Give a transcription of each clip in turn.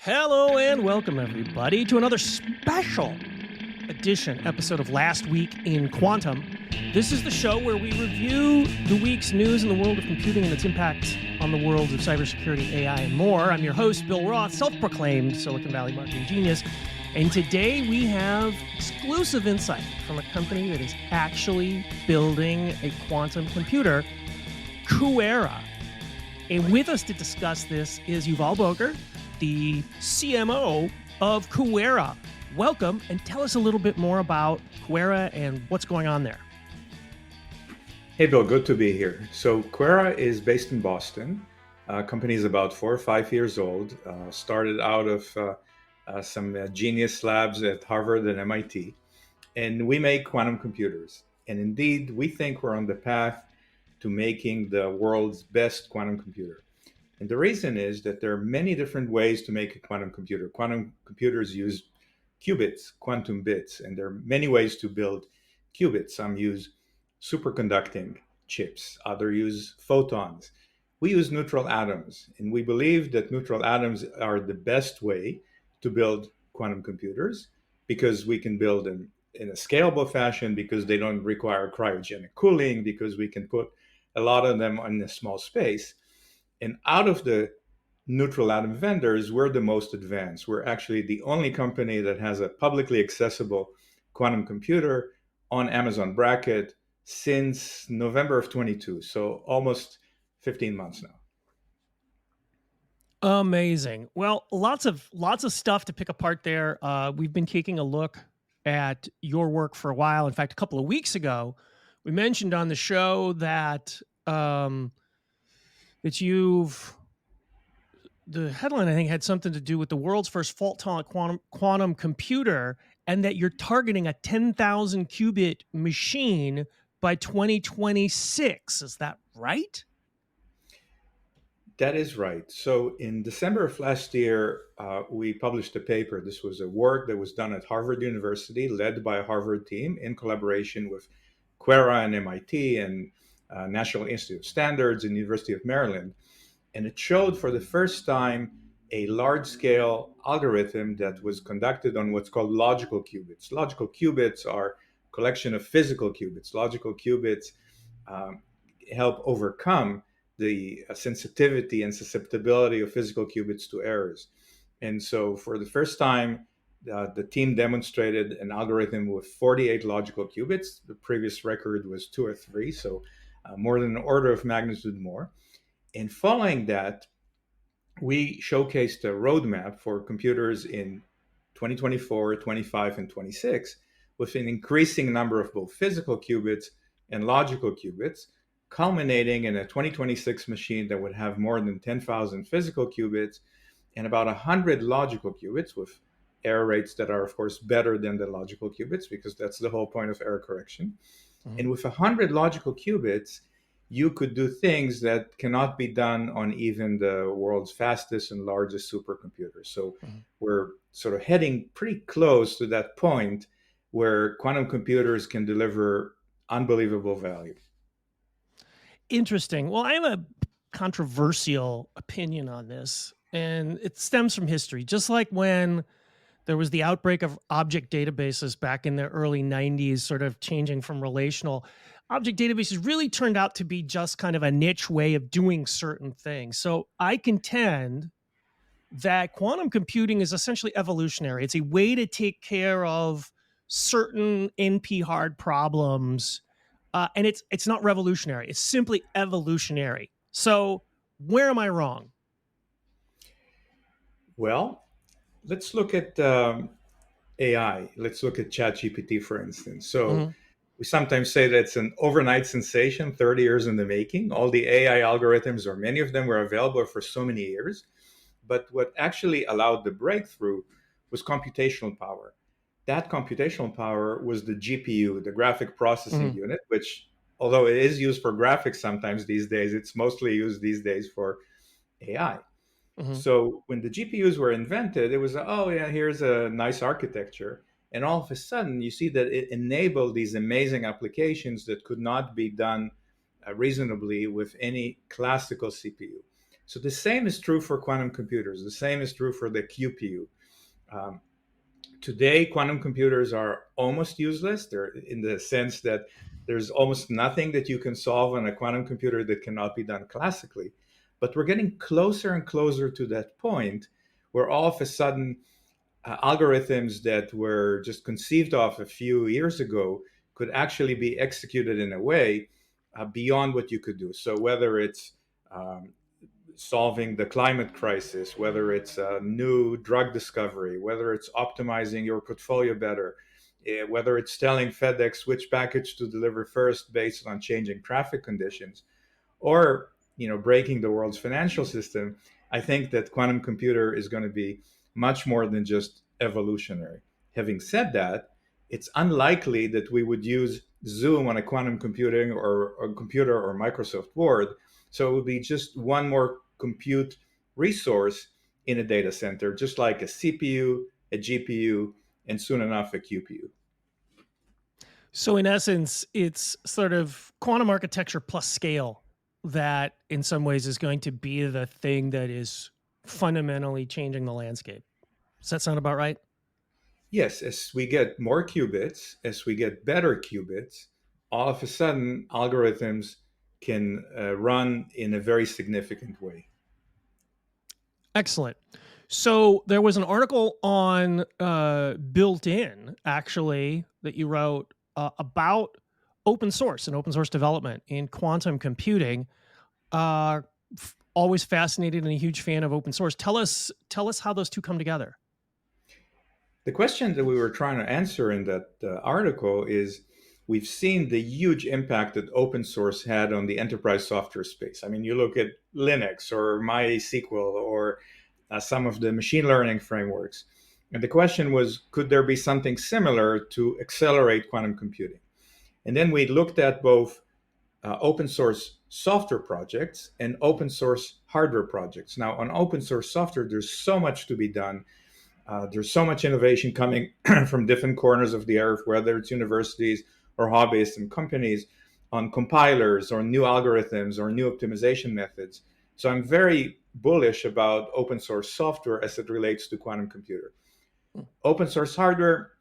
Hello and welcome, everybody, to another special episode of Last Week in Quantum. This is the show where we review the week's news in the world of computing and its impact on the worlds of cybersecurity, AI, and more. I'm your host, Bill Roth, self-proclaimed Silicon Valley marketing genius. And today we have exclusive insight from a company that is actually building a quantum computer, QuEra. And with us to discuss this is Yuval Boger, the CMO of QuEra. Welcome, and tell us a little bit more about QuEra and what's going on there. Hey, Bill, good to be here. So QuEra is based in Boston. Company is about 4 or 5 years old. Started out of some genius labs at Harvard and MIT. And we make quantum computers. And indeed, we think we're on the path to making the world's best quantum computer. And the reason is that there are many different ways to make a quantum computer. Quantum computers use qubits, quantum bits, and there are many ways to build qubits. Some use superconducting chips, others use photons. We use neutral atoms, and we believe that neutral atoms are the best way to build quantum computers because we can build them in a scalable fashion, because they don't require cryogenic cooling, because we can put a lot of them in a small space. And out of the neutral atom vendors, we're the most advanced. We're actually the only company that has a publicly accessible quantum computer on Amazon Bracket since November of 22, so almost 15 months now. Amazing. Well, lots of stuff to pick apart there. We've been taking a look at your work for a while. In fact, a couple of weeks ago, we mentioned on the show that the headline, I think, had something to do with the world's first fault-tolerant quantum computer, and that you're targeting a 10,000 qubit machine by 2026. Is that right? That is right. So in December of last year, we published a paper. This was a work that was done at Harvard University, led by a Harvard team in collaboration with QuEra and MIT and National Institute of Standards and University of Maryland. And it showed for the first time a large-scale algorithm that was conducted on what's called logical qubits. Logical qubits are a collection of physical qubits. Logical qubits help overcome the sensitivity and susceptibility of physical qubits to errors. And so for the first time, the team demonstrated an algorithm with 48 logical qubits. The previous record was 2 or 3, so more than an order of magnitude more. And following that, we showcased a roadmap for computers in 2024, 25, and 26 with an increasing number of both physical qubits and logical qubits, culminating in a 2026 machine that would have more than 10,000 physical qubits and about 100 logical qubits with error rates that are, of course, better than the logical qubits, because that's the whole point of error correction. Mm-hmm. And with 100 logical qubits, you could do things that cannot be done on even the world's fastest and largest supercomputers. So we're sort of heading pretty close to that point where quantum computers can deliver unbelievable value. Interesting. Well, I have a controversial opinion on this, and it stems from history. Just like when there was the outbreak of object databases back in the early 90s, sort of changing from relational, object databases really turned out to be just kind of a niche way of doing certain things. So I contend that quantum computing is essentially evolutionary. It's a way to take care of certain NP-hard problems, and it's not revolutionary. It's simply evolutionary. So where am I wrong? Well, let's look at AI. Let's look at ChatGPT, for instance. So we sometimes say that it's an overnight sensation, 30 years in the making. All the AI algorithms, or many of them, were available for so many years. But what actually allowed the breakthrough was computational power. That computational power was the GPU, the graphic processing unit, which, although it is used for graphics sometimes these days, it's mostly used these days for AI. So when the GPUs were invented, it was, oh yeah, here's a nice architecture. And all of a sudden, you see that it enabled these amazing applications that could not be done reasonably with any classical CPU. So the same is true for quantum computers. The same is true for the QPU. Um, Today, quantum computers are almost useless. They're in the sense that there's almost nothing that you can solve on a quantum computer that cannot be done classically. But we're getting closer and closer to that point where all of a sudden algorithms that were just conceived of a few years ago could actually be executed in a way beyond what you could do. So whether it's um, solving the climate crisis, whether it's a new drug discovery, whether it's optimizing your portfolio better, whether it's telling FedEx which package to deliver first based on changing traffic conditions, or breaking the world's financial system, I think that quantum computer is going to be much more than just evolutionary. Having said that, it's unlikely that we would use Zoom on a quantum computing or a computer or Microsoft Word. So it would be just one more compute resource in a data center, just like a CPU, a GPU, and soon enough a QPU. So, in essence, it's sort of quantum architecture plus scale that, in some ways, is going to be the thing that is fundamentally changing the landscape. Does that sound about right? Yes, as we get more qubits, as we get better qubits, all of a sudden algorithms can run in a very significant way. Excellent. So there was an article on Built In, actually, that you wrote about open source and open source development in quantum computing. Uh, Always fascinated and a huge fan of open source. Tell us how those two come together. The question that we were trying to answer in that article is we've seen the huge impact that open source had on the enterprise software space. I mean, you look at Linux or MySQL or some of the machine learning frameworks. And the question was, could there be something similar to accelerate quantum computing? And then we looked at both open source software projects and open source hardware projects. Now, on open source software, there's so much to be done. There's so much innovation coming from different corners of the earth, whether it's universities or hobbyists and companies, on compilers or new algorithms or new optimization methods. So I'm very bullish about open source software as it relates to quantum computer. Open source hardware,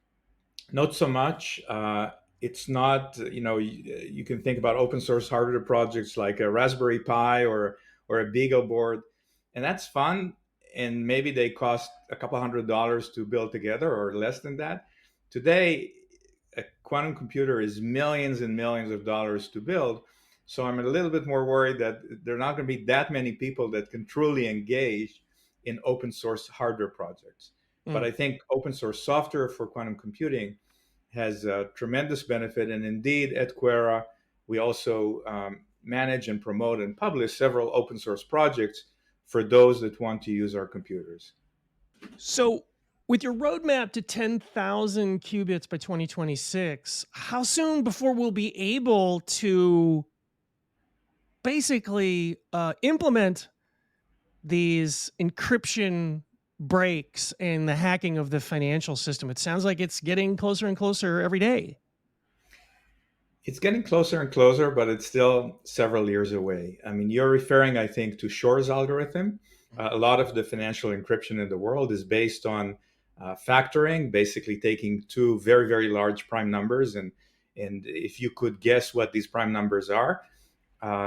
not so much. It's not, you can think about open source hardware projects like a Raspberry Pi or a Beagle board, and that's fun. And maybe they cost a couple $100 to build together or less than that. Today, a quantum computer is millions and millions of dollars to build. So I'm a little bit more worried that there are not going to be that many people that can truly engage in open source hardware projects. But I think open source software for quantum computing has a tremendous benefit. And indeed, at QuEra, we also manage and promote and publish several open source projects for those that want to use our computers. So, with your roadmap to 10,000 qubits by 2026, how soon before we'll be able to basically implement these encryption breaks and the hacking of the financial system? It sounds like it's getting closer and closer every day. It's getting closer and closer, but it's still several years away. I mean, you're referring, I think, to Shor's algorithm. A lot of the financial encryption in the world is based on factoring, basically taking two very, very large prime numbers. And if you could guess what these prime numbers are,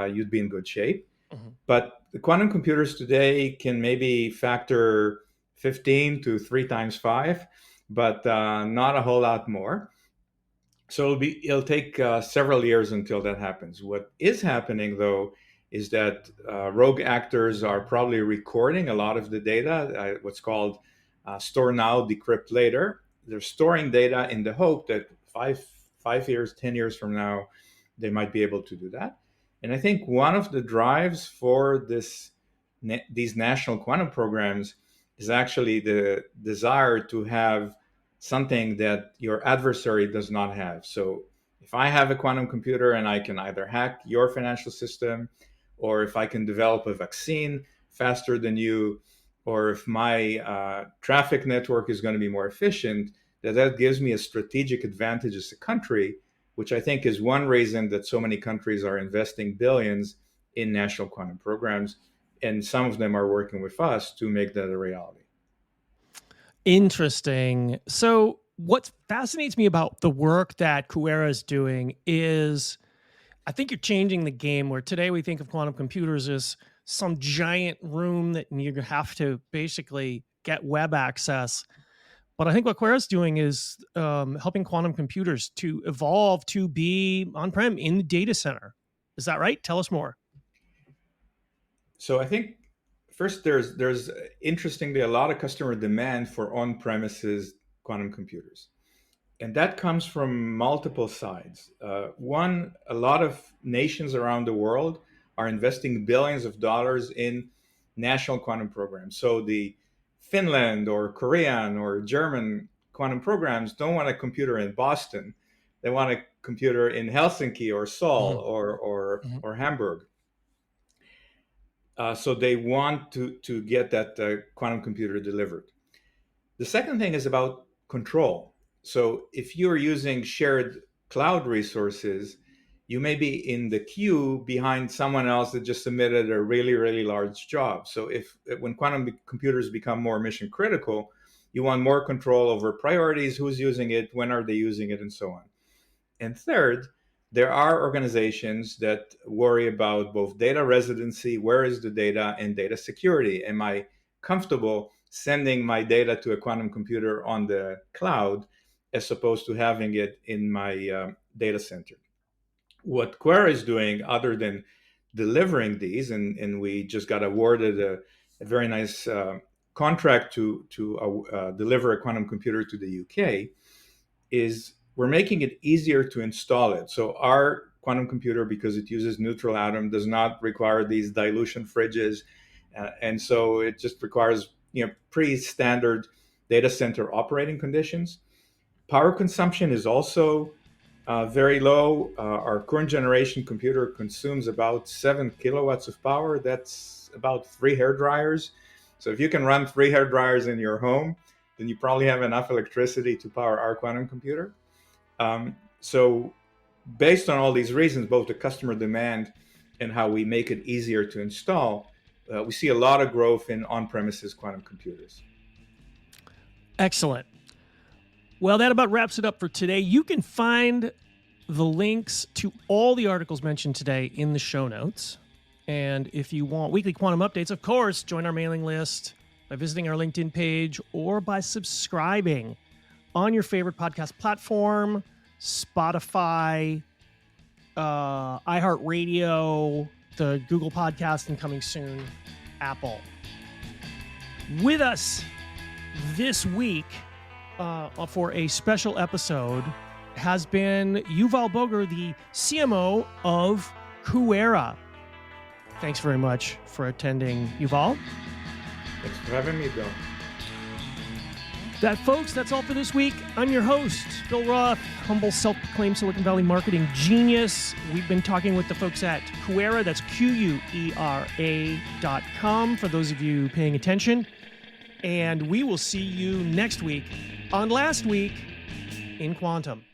you'd be in good shape. Mm-hmm. But the quantum computers today can maybe factor 15 to 3 times 5, but not a whole lot more. So it'll take several years until that happens. What is happening, though, is that rogue actors are probably recording a lot of the data, what's called store now, decrypt later. They're storing data in the hope that five years, 10 years from now, they might be able to do that. And I think one of the drives for these national quantum programs is actually the desire to have something that your adversary does not have. So if I have a quantum computer and I can either hack your financial system, or if I can develop a vaccine faster than you, or if my traffic network is going to be more efficient, that gives me a strategic advantage as a country, which I think is one reason that so many countries are investing billions in national quantum programs. and some of them are working with us to make that a reality. Interesting. So what fascinates me about the work that QuEra is doing is I think you're changing the game where today we think of quantum computers as some giant room that you have to basically get web access. But I think what QuEra is doing is helping quantum computers to evolve to be on-prem in the data center. Is that right? Tell us more. So I think first there's interestingly a lot of customer demand for on-premises quantum computers. And that comes from multiple sides. One, a lot of nations around the world are investing billions of dollars in national quantum programs. So the Finland or Korean or German quantum programs don't want a computer in Boston. They want a computer in Helsinki or Seoul or Hamburg. So they want to get that quantum computer delivered. The second thing is about control. So if you're using shared cloud resources, you may be in the queue behind someone else that just submitted a really, really large job. So if when quantum computers become more mission critical, you want more control over priorities, who's using it, when are they using it, and so on. And third, there are organizations that worry about both data residency, where is the data, and data security. Am I comfortable sending my data to a quantum computer on the cloud as opposed to having it in my data center? What QuEra is doing, other than delivering these, and we just got awarded a very nice contract to deliver a quantum computer to the UK, is we're making it easier to install it. So our quantum computer, because it uses neutral atom, does not require these dilution fridges. And so it just requires pretty standard data center operating conditions. Power consumption is also very low. Our current generation computer consumes about 7 kilowatts of power. That's about 3 hair dryers. So if you can run 3 hair dryers in your home, then you probably have enough electricity to power our quantum computer. So based on all these reasons, both the customer demand and how we make it easier to install, we see a lot of growth in on-premises quantum computers. Excellent. Well, that about wraps it up for today. You can find the links to all the articles mentioned today in the show notes. And if you want weekly quantum updates, of course, join our mailing list by visiting our LinkedIn page or by subscribing on your favorite podcast platform, Spotify, iHeartRadio, the Google Podcast, and coming soon, Apple. With us this week for a special episode has been Yuval Boger, the CMO of QuEra. Thanks very much for attending, Yuval. Thanks for having me, Bill. Folks, that's all for this week. I'm your host, Bill Roth, humble self-proclaimed Silicon Valley marketing genius. We've been talking with the folks at QuEra, that's QuEra.com, for those of you paying attention. And we will see you next week on Last Week in Quantum.